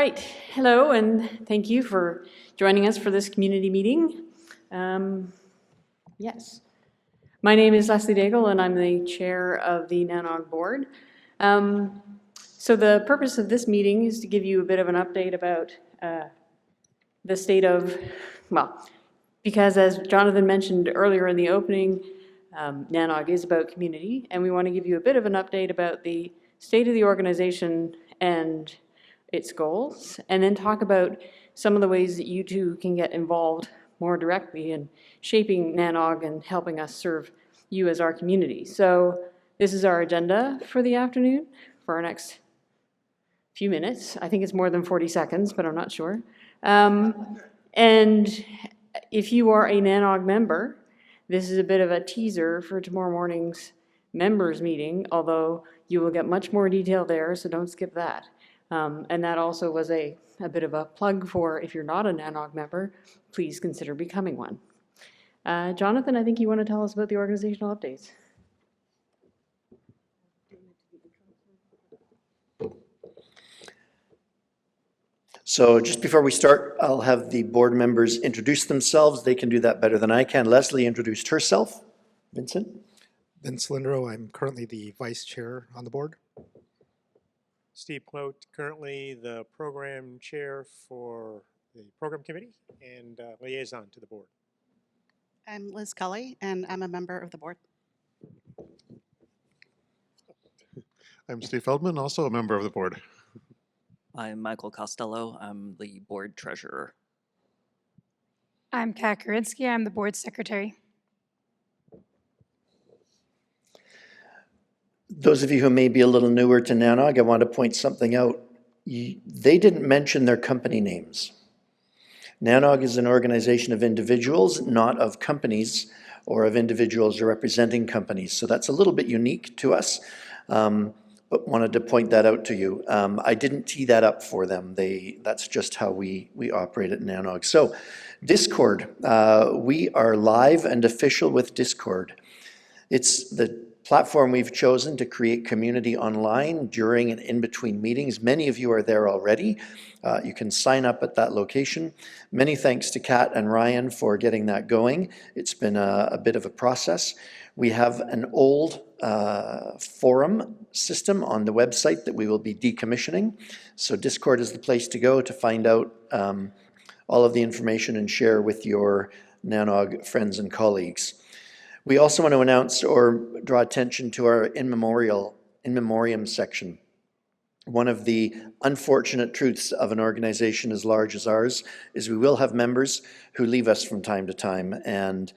right, hello, and thank you for joining us for this community meeting. Yes, my name is Leslie Daigle, and I'm the chair of the NANOG board. So the purpose of this meeting is to give you a bit of an update about the state of, well, because as Jonathan mentioned earlier in the opening, NANOG is about community, and we want to give you a bit of an update about the state of the organization and its goals, and then talk about some of the ways that you two can get involved more directly in shaping NANOG and helping us serve you as our community. So this is our agenda for the afternoon, for our next few minutes. I think it's more than 40 seconds, but I'm not sure. And if you are a NANOG member, this is a bit of a teaser for tomorrow morning's members meeting, although you will get much more detail there, so don't skip that. And that also was a bit of a plug for, if you're not a NANOG member, please consider becoming one. Jonathan, I think you want to tell us about the organizational updates. So just before we start, I'll have the board members introduce themselves. They can do that better than I can. Leslie introduced herself. Vincent? Vince Lindrow, I'm currently the vice chair on the board. Steve Clote, currently the program chair for the program committee and liaison to the board. I'm Liz Cully, and I'm a member of the board. I'm Steve Feldman, also a member of the board. I'm Michael Costello. I'm the board treasurer. I'm Kat Kurinsky. I'm the board secretary. Those of you who may be a little newer to NANOG, I want to point something out. They didn't mention their company names. NANOG is an organization of individuals, not of companies or of individuals representing companies. So that's a little bit unique to us, but wanted to point that out to you. I didn't tee that up for them. That's just how we operate at NANOG. So Discord, we are live and official with Discord. It's the platform we've chosen to create community online during and in between meetings. Many of you are there already. You can sign up at that location. Many thanks to Kat and Ryan for getting that going. It's been a bit of a process. We have an old forum system on the website that we will be decommissioning. So Discord is the place to go to find out all of the information and share with your NANOG friends and colleagues. We also want to announce or draw attention to our in memoriam section. One of the unfortunate truths of an organization as large as ours is we will have members who leave us from time to time, and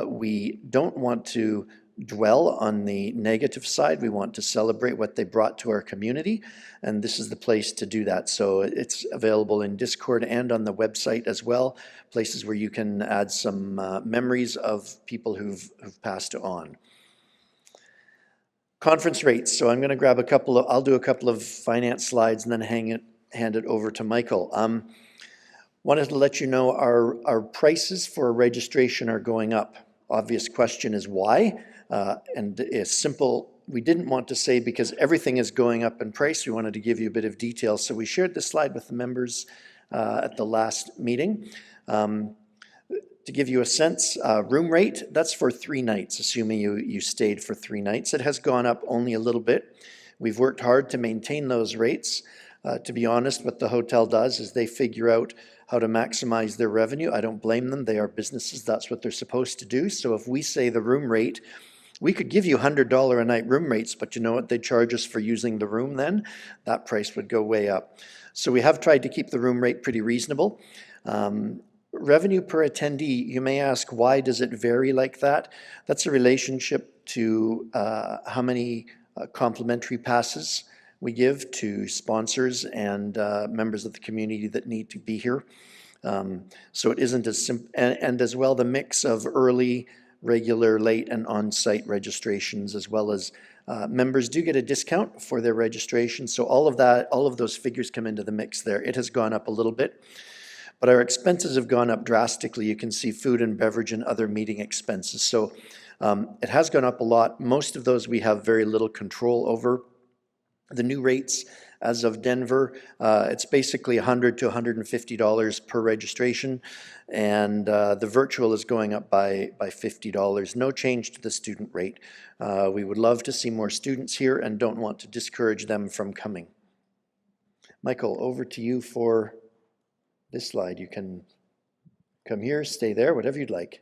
we don't want to dwell on the negative side. We want to celebrate what they brought to our community, and this is the place to do that. So it's available in Discord and on the website as well, places where you can add some memories of people who've passed on. Conference rates. So I'm going to grab I'll do a couple of finance slides and then hand it over to Michael. Wanted to let you know our prices for registration are going up. Obvious question is why? And it's simple. We didn't want to say because everything is going up in price. We wanted to give you a bit of detail. So we shared this slide with the members at the last meeting. To give you a sense, room rate, that's for 3 nights, assuming you stayed for 3 nights. It has gone up only a little bit. We've worked hard to maintain those rates. To be honest, what the hotel does is they figure out how to maximize their revenue. I don't blame them. They are businesses. That's what they're supposed to do. So if we say the room rate, we could give you $100 a night room rates, but you know what? They'd charge us for using the room then. That price would go way up. So we have tried to keep the room rate pretty reasonable. Revenue per attendee, you may ask, why does it vary like that? That's a relationship to how many complimentary passes we give to sponsors and members of the community that need to be here. So it isn't as simple, and as well the mix of early, regular, late, and on-site registrations, as well as members do get a discount for their registration. So all of those figures come into the mix there. It has gone up a little bit, but our expenses have gone up drastically. You can see food and beverage and other meeting expenses. So it has gone up a lot. Most of those we have very little control over. The new rates As of Denver, it's basically $100 to $150 per registration, and the virtual is going up by $50. No change to the student rate. We would love to see more students here and don't want to discourage them from coming. Michael, over to you for this slide. You can come here, stay there, whatever you'd like.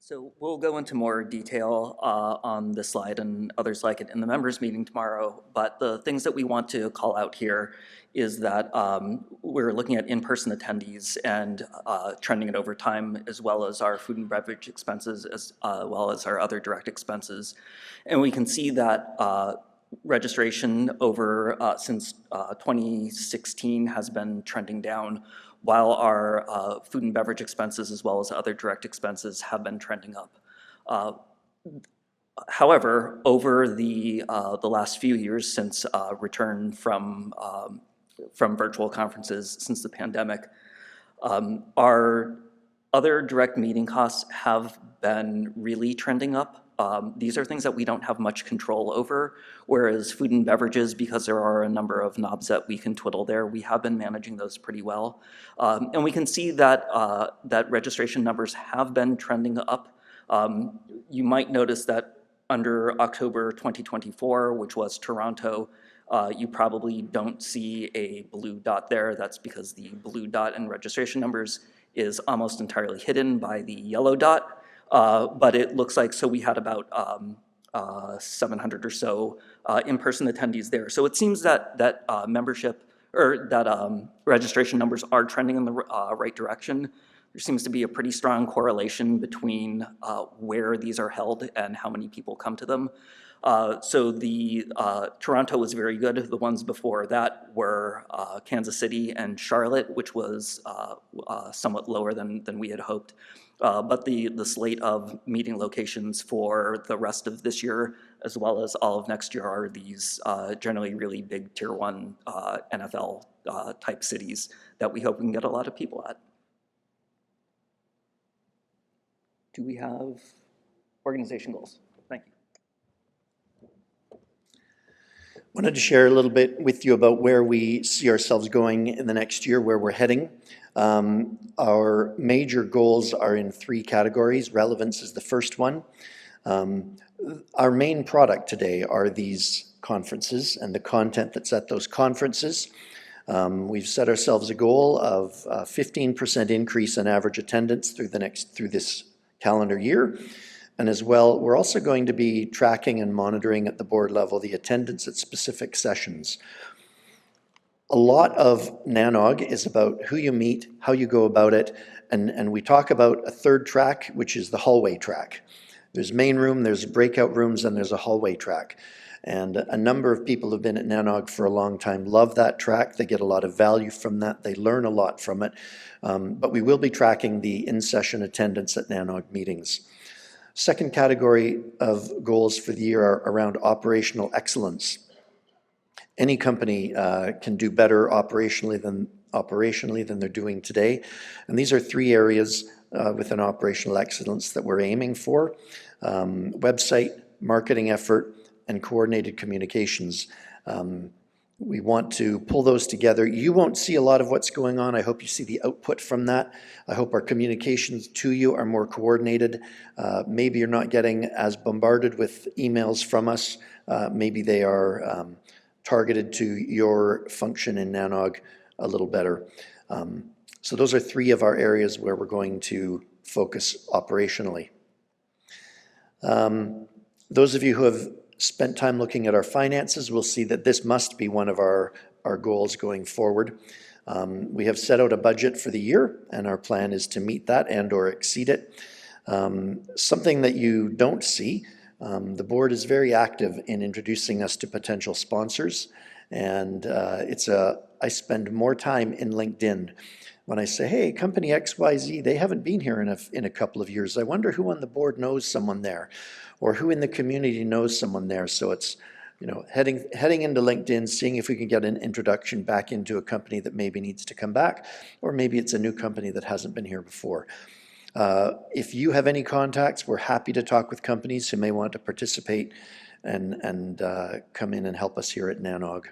So we'll go into more detail on this slide and others like it in the members meeting tomorrow, but the things that we want to call out here is that we're looking at in-person attendees and trending it over time, as well as our food and beverage expenses, as well as our other direct expenses. And we can see that registration over since 2016 has been trending down, while our food and beverage expenses as well as other direct expenses have been trending up. However, over the last few years since return from virtual conferences since the pandemic, our other direct meeting costs have been really trending up. These are things that we don't have much control over, whereas food and beverages, because there are a number of knobs that we can twiddle there, we have been managing those pretty well. And we can see that, that registration numbers have been trending up. You might notice that under October 2024, which was Toronto, you probably don't see a blue dot there. That's because the blue dot in registration numbers is almost entirely hidden by the yellow dot. But it looks like, so we had about 700 or so in-person attendees there. So it seems that membership, or that registration numbers are trending in the right direction. There seems to be a pretty strong correlation between where these are held and how many people come to them. So the Toronto was very good. The ones before that were Kansas City and Charlotte, which was somewhat lower than we had hoped. But the slate of meeting locations for the rest of this year, as well as all of next year, are these generally really big tier 1 NFL type cities that we hope we can get a lot of people at. Do we have organization goals? Thank you. Wanted to share a little bit with you about where we see ourselves going in the next year, where we're heading. Our major goals are in 3 categories. Relevance is the first one. Our main product today are these conferences and the content that's at those conferences. We've set ourselves a goal of 15% increase in average attendance through this calendar year. And as well, we're also going to be tracking and monitoring at the board level the attendance at specific sessions. A lot of NANOG is about who you meet, how you go about it, and we talk about a third track, which is the hallway track. There's main room, there's breakout rooms, and there's a hallway track. And a number of people who've been at NANOG for a long time love that track. They get a lot of value from that. They learn a lot from it. But we will be tracking the in-session attendance at NANOG meetings. Second category of goals for the year are around operational excellence. Any company can do better operationally than they're doing today. And these are 3 areas within operational excellence that we're aiming for: website, marketing effort, and coordinated communications. We want to pull those together. You won't see a lot of what's going on. I hope you see the output from that. I hope our communications to you are more coordinated. Maybe you're not getting as bombarded with emails from us. Maybe they are targeted to your function in NANOG a little better. So those are 3 of our areas where we're going to focus operationally. Those of you who have spent time looking at our finances will see that this must be one of our goals going forward. We have set out a budget for the year, and our plan is to meet that and or exceed it. Something that you don't see, the board is very active in introducing us to potential sponsors, and I spend more time in LinkedIn. When I say, hey, company XYZ, they haven't been here in a couple of years. I wonder who on the board knows someone there, or who in the community knows someone there. So it's, heading into LinkedIn, seeing if we can get an introduction back into a company that maybe needs to come back, or maybe it's a new company that hasn't been here before. If you have any contacts, we're happy to talk with companies who may want to participate and come in and help us here at NANOG.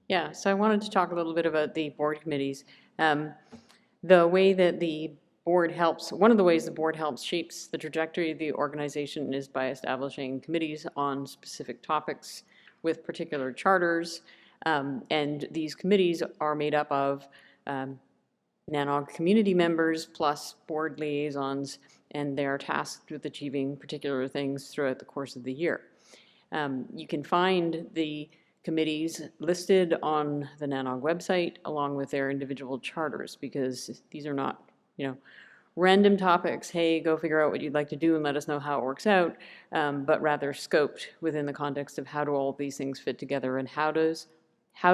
Yeah, so I wanted to talk a little bit about the board committees. The way that the board helps, one of the ways the board helps shapes the trajectory of the organization is by establishing committees on specific topics with particular charters. And these committees are made up of NANOG community members plus board liaisons, and they are tasked with achieving particular things throughout the course of the year. You can find the committees listed on the NANOG website along with their individual charters, because these are not, random topics, hey, go figure out what you'd like to do and let us know how it works out, but rather scoped within the context of how do all these things fit together, and how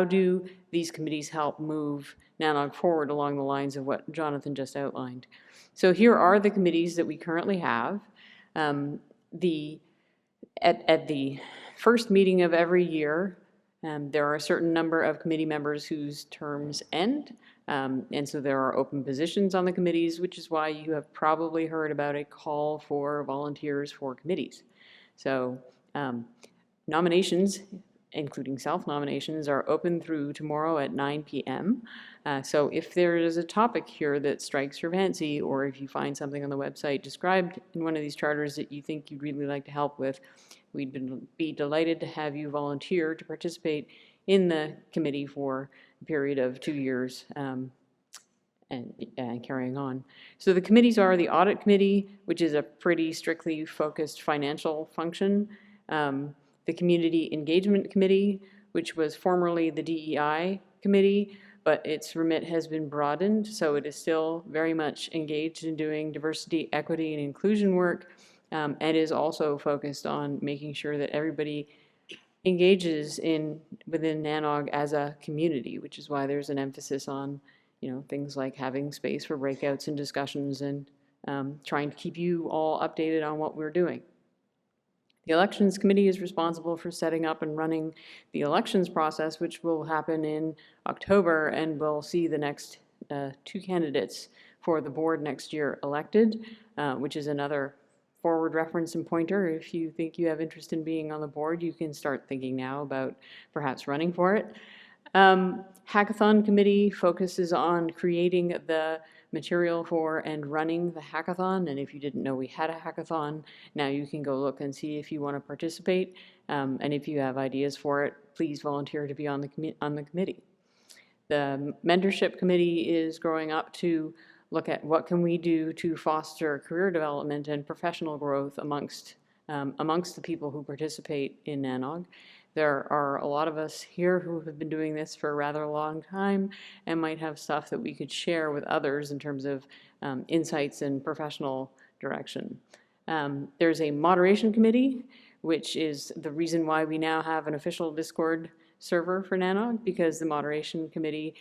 do these committees help move NANOG forward along the lines of what Jonathan just outlined. So here are the committees that we currently have. At the first meeting of every year, there are a certain number of committee members whose terms end, and so there are open positions on the committees, which is why you have probably heard about a call for volunteers for committees. So nominations, including self-nominations, are open through tomorrow at 9 p.m. So if there is a topic here that strikes your fancy, or if you find something on the website described in one of these charters that you think you'd really like to help with, we'd be delighted to have you volunteer to participate in the committee for a period of 2 years and carrying on. So the committees are the Audit Committee, which is a pretty strictly focused financial function. The Community Engagement Committee, which was formerly the DEI Committee, but its remit has been broadened, so it is still very much engaged in doing diversity, equity, and inclusion work, and is also focused on making sure that everybody engages within NANOG as a community, which is why there's an emphasis on things like having space for breakouts and discussions, and trying to keep you all updated on what we're doing. The Elections Committee is responsible for setting up and running the elections process, which will happen in October, and will see the next 2 candidates for the board next year elected, which is another forward reference and pointer. If you think you have interest in being on the board, you can start thinking now about perhaps running for it. Hackathon Committee focuses on creating the material for and running the hackathon, and if you didn't know we had a hackathon, now you can go look and see if you want to participate, and if you have ideas for it, please volunteer to be on the committee. The Mentorship Committee is growing up to look at what can we do to foster career development and professional growth amongst the people who participate in NANOG. There are a lot of us here who have been doing this for a rather long time and might have stuff that we could share with others in terms of insights and professional direction. There's a Moderation Committee, which is the reason why we now have an official Discord server for NANOG, because the Moderation Committee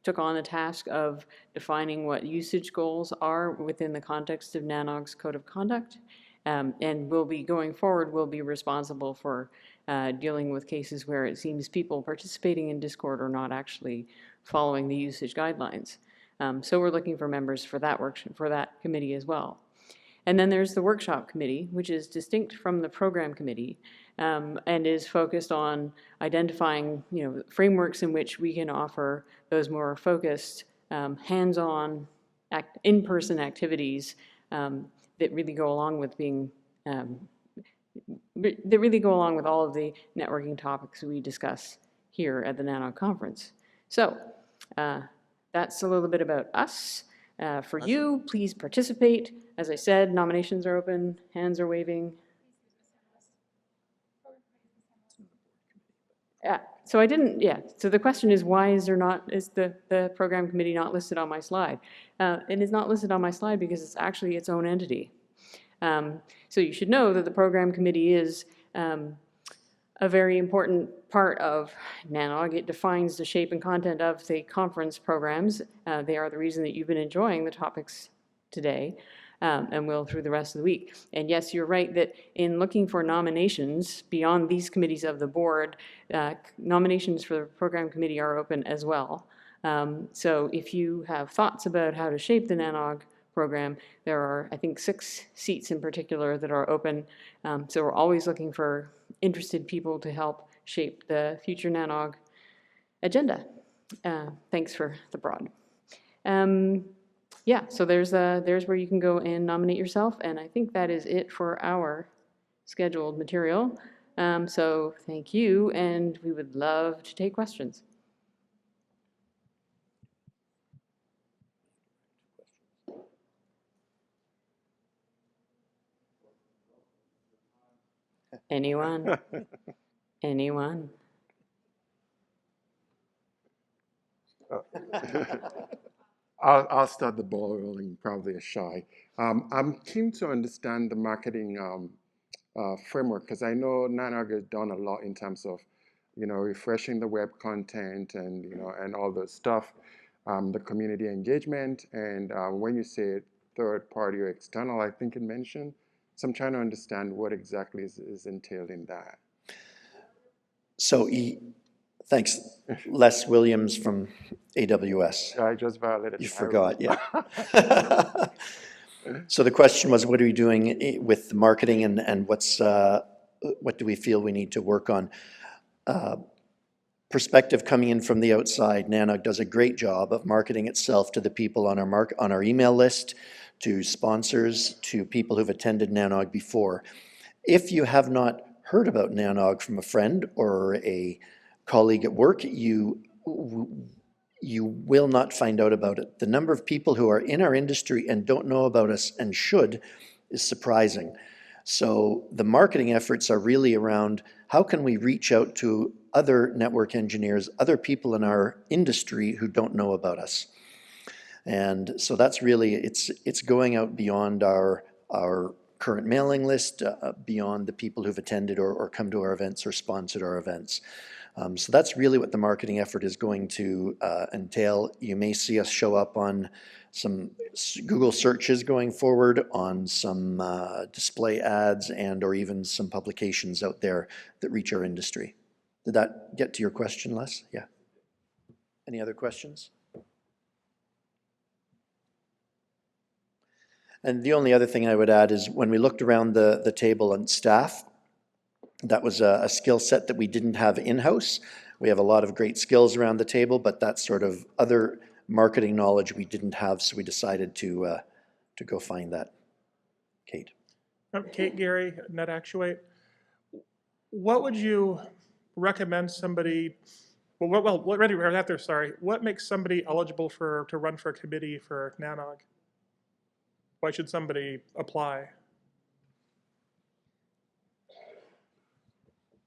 took on the task of defining what usage goals are within the context of NANOG's Code of Conduct, and will be, going forward, will be responsible for dealing with cases where it seems people participating in Discord are not actually following the usage guidelines. So we're looking for members for that committee as well. And then there's the Workshop Committee, which is distinct from the Program Committee, and is focused on identifying frameworks in which we can offer those more focused, hands-on, in-person activities that really go along with being that really go along with all of the networking topics we discuss here at the NANOG conference. So that's a little bit about us. For you, please participate. As I said, nominations are open, hands are waving. Yeah, so I didn't, so the question is, why is the program committee not listed on my slide? It is not listed on my slide because it's actually its own entity. So you should know that the program committee is a very important part of NANOG. It defines the shape and content of the conference programs. They are the reason that you've been enjoying the topics today. and will through the rest of the week. And yes, you're right that in looking for nominations beyond these committees of the board, nominations for the program committee are open as well. So if you have thoughts about how to shape the NANOG program, there are, I think, 6 seats in particular that are open. So we're always looking for interested people to help shape the future NANOG agenda. Thanks for the broad. Yeah, so there's where you can go and nominate yourself, and I think that is it for our scheduled material. So thank you, and we would love to take questions. Anyone? Anyone? I'll start the ball rolling, probably a shy. I'm keen to understand the marketing framework because I know NANOG has done a lot in terms of, refreshing the web content and, and all the stuff, the community engagement. And when you say third party or external, I think it mentioned. So I'm trying to understand what exactly is entailed in that. So thanks, Les Williams from AWS. I just violated. You forgot, yeah. So the question was, what are we doing with the marketing and what do we feel we need to work on? Perspective coming in from the outside, NANOG does a great job of marketing itself to the people on our email list, to sponsors, to people who've attended NANOG before. If you have not heard about NANOG from a friend or a colleague at work, you will not find out about it. The number of people who are in our industry and don't know about us and should is surprising. So the marketing efforts are really around how can we reach out to other network engineers, other people in our industry who don't know about us. And so that's really, it's going out beyond our current mailing list, beyond the people who've attended or come to our events or sponsored our events. So that's really what the marketing effort is going to entail. You may see us show up on some Google searches going forward, on some display ads and or even some publications out there that reach our industry. Did that get to your question, Les? Yeah. Any other questions? And the only other thing I would add is when we looked around the table and staff, that was a skill set that we didn't have in-house. We have a lot of great skills around the table, but that sort of other marketing knowledge we didn't have, so we decided to go find that. Kate. Kate, Gary, NetActuate. What would you recommend somebody, what makes somebody eligible to run for a committee for NANOG? Why should somebody apply?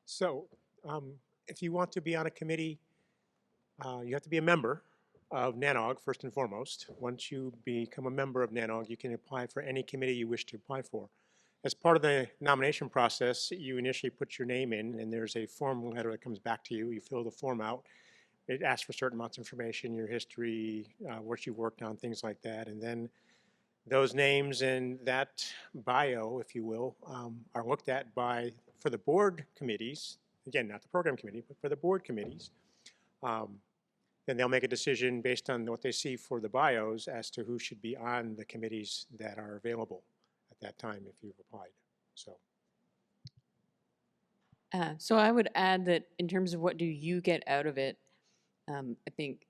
So, if you want to be on a committee, you have to be a member of NANOG first and foremost. Once you become a member of NANOG, you can apply for any committee you wish to apply for. As part of the nomination process, you initially put your name in, and there's a form letter that comes back to you. You fill the form out. It asks for certain amounts of information, your history, what you worked on, things like that. And then those names and that bio, if you will, are looked at for the board committees, again, not the program committee, but for the board committees. Then they'll make a decision based on what they see for the bios as to who should be on the committees that are available at that time if you've applied. So I would add that in terms of what do you get out of it, I think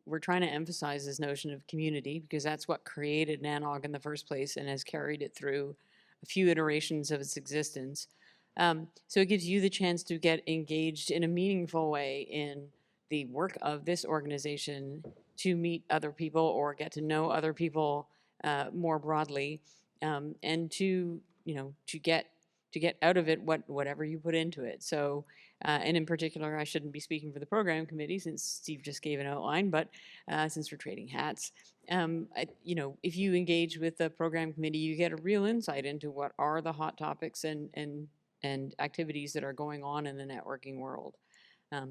we're trying to emphasize this notion of community because that's what created NANOG in the first place and has carried it through a few iterations of its existence. So it gives you the chance to get engaged in a meaningful way in the work of this organization, to meet other people or get to know other people more broadly, and to get out of it whatever you put into it. So, and in particular, I shouldn't be speaking for the program committee since Steve just gave an outline, but since we're trading hats, if you engage with the program committee, you get a real insight into what are the hot topics and activities that are going on in the networking world.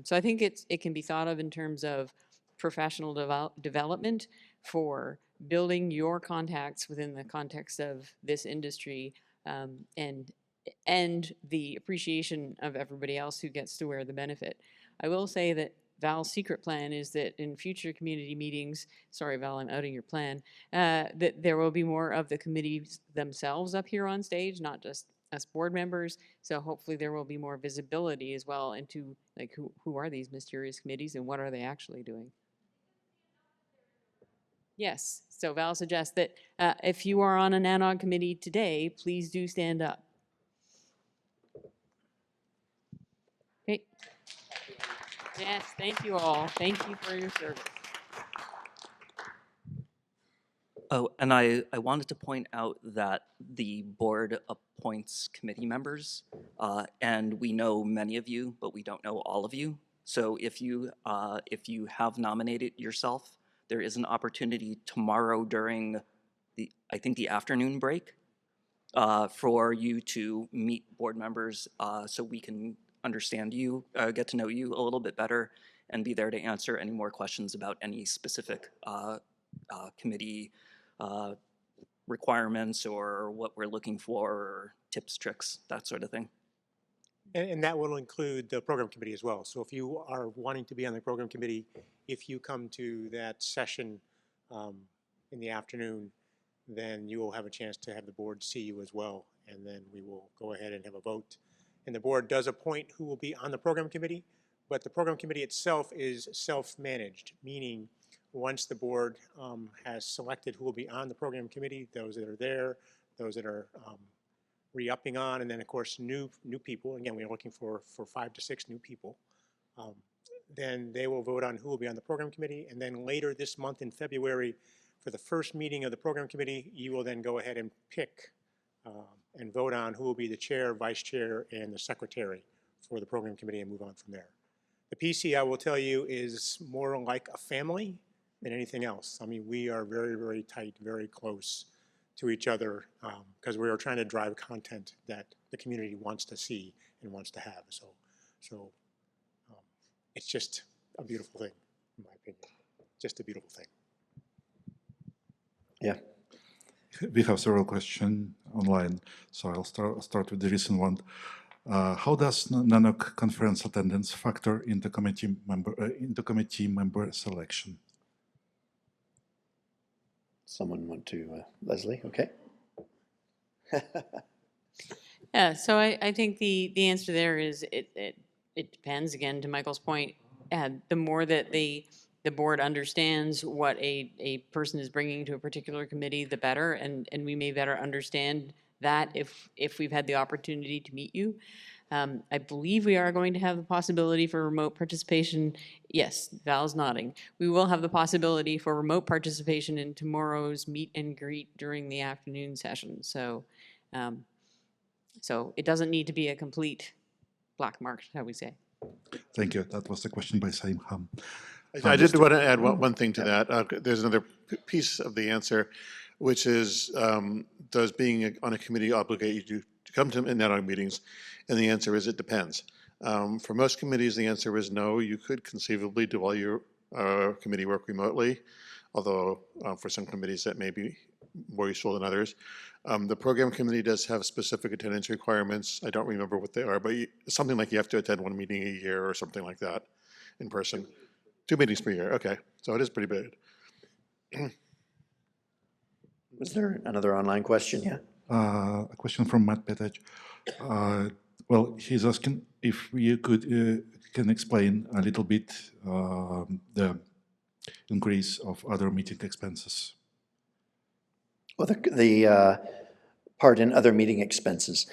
So I think it can be thought of in terms of professional development for building your contacts within the context of this industry, and the appreciation of everybody else who gets to wear the benefit. I will say that Val's secret plan is that in future community meetings, sorry Val, I'm outing your plan, that there will be more of the committees themselves up here on stage, not just us board members. So hopefully there will be more visibility as well into like who are these mysterious committees and what are they actually doing. Yes, so Val suggests that if you are on a NANOG committee today, please do stand up. Okay. Yes, thank you all. Thank you for your service. Oh, and I wanted to point out that the board appoints committee members, and we know many of you, but we don't know all of you. So if you have nominated yourself, there is an opportunity tomorrow during I think the afternoon break, for you to meet board members, so we can understand you, get to know you a little bit better, and be there to answer any more questions about any specific committee requirements or what we're looking for, or tips, tricks, that sort of thing. And that will include the program committee as well. So if you are wanting to be on the program committee, if you come to that session in the afternoon, then you will have a chance to have the board see you as well. And then we will go ahead and have a vote. And the board does appoint who will be on the program committee, but the program committee itself is self-managed, meaning once the board has selected who will be on the program committee, those that are there, those that are re-upping on, and then of course new people. Again, we're looking for 5 to 6 new people. Then they will vote on who will be on the program committee, and then later this month in February, for the first meeting of the program committee, you will then go ahead and pick and vote on who will be the chair, vice chair, and the secretary for the program committee, and move on from there. The PC, I will tell you, is more like a family than anything else. I mean, we are very, very tight, very close to each other, because we are trying to drive content that the community wants to see and wants to have. So it's just a beautiful thing, in my opinion. Just a beautiful thing. Yeah. We have several questions online, so I'll start with the recent one. How does NANOG conference attendance factor into committee member selection? Someone want to, Leslie, okay? Yeah, so I think the answer there is it depends, again, to Michael's point. The more that the board understands what a person is bringing to a particular committee, the better, and we may better understand that if we've had the opportunity to meet you. I believe we are going to have the possibility for remote participation. Yes, Val's nodding. We will have the possibility for remote participation in tomorrow's meet and greet during the afternoon session. So it doesn't need to be a complete black mark, shall we say. Thank you. That was the question by Saim Ham. I just did want to add one thing to that. There's another piece of the answer, which is, does being on a committee obligate you to come to NANOG meetings? And the answer is it depends. For most committees, the answer is no. You could conceivably do all your committee work remotely, although for some committees that may be more useful than others. The program committee does have specific attendance requirements. I don't remember what they are, but something like you have to attend 1 meeting a year or something like that in person. 2 meetings per year, okay. So it is pretty big. Was there another online question? Yeah. A question from Matt Petach. Well, he's asking if you can explain a little bit the increase of other meeting expenses. Well, the part in other meeting expenses.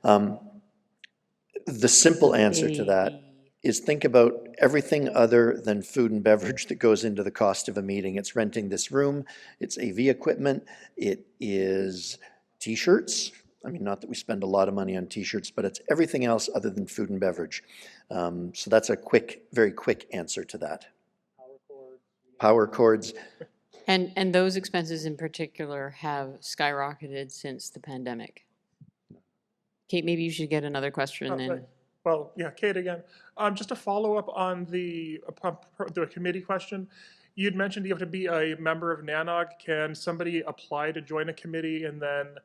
The simple answer to that is think about everything other than food and beverage that goes into the cost of a meeting. It's renting this room, it's AV equipment, it is t-shirts. I mean, not that we spend a lot of money on t-shirts, but it's everything else other than food and beverage. So that's a very quick answer to that. Power cords. And those expenses in particular have skyrocketed since the pandemic. Kate, maybe you should get another question in. Right. Well, yeah, Kate again. Just to follow up on the committee question, You'd mentioned you have to be a member of NANOG. Can somebody apply to join a committee and then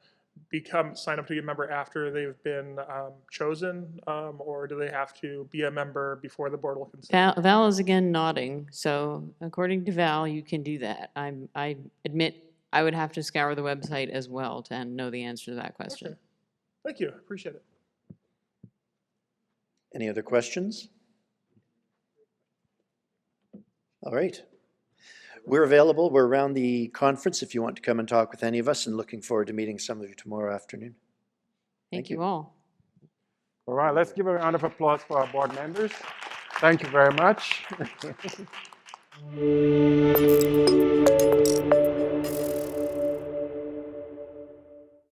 sign up to be a member after they've been chosen? Or do they have to be a member before the board will consider? Val is again nodding, so according to Val, you can do that. I admit I would have to scour the website as well to know the answer to that question. Okay. Thank you, appreciate it. Any other questions? All right. We're available. We're around the conference if you want to come and talk with any of us, and looking forward to meeting some of you tomorrow afternoon. Thank you all. All right, let's give a round of applause for our board members. Thank you very much.